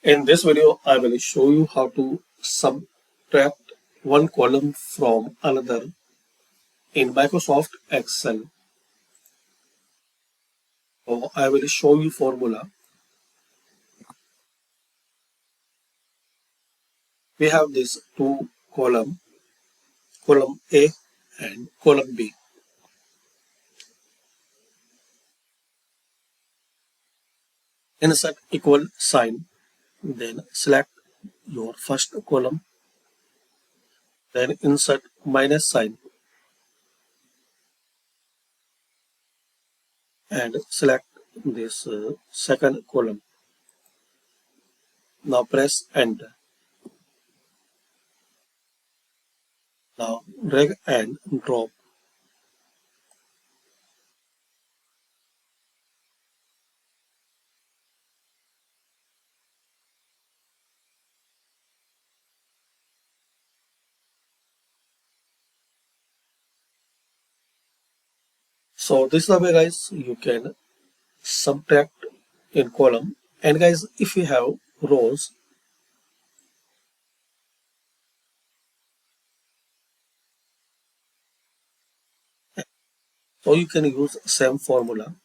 In this video, I will show you how to subtract one column from another in Microsoft Excel. So I will show you formula. We have these two column A and column B. Insert equal sign, then select your first column, then insert minus sign and select this second column. Now press enter. Now drag and drop. So this is the way, guys, you can subtract in column. And guys, if you have rows, so you can use same formula.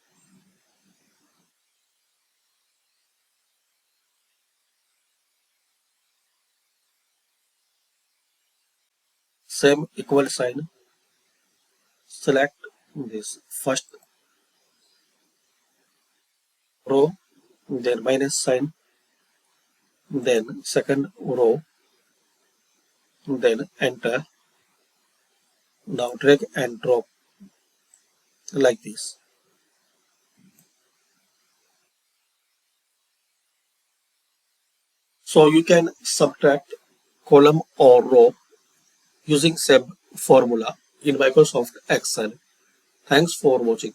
Same equal sign. Select this first row, then minus sign, then second row, then enter. Now drag and drop like this. So you can subtract column or row using same formula in Microsoft Excel. Thanks for watching.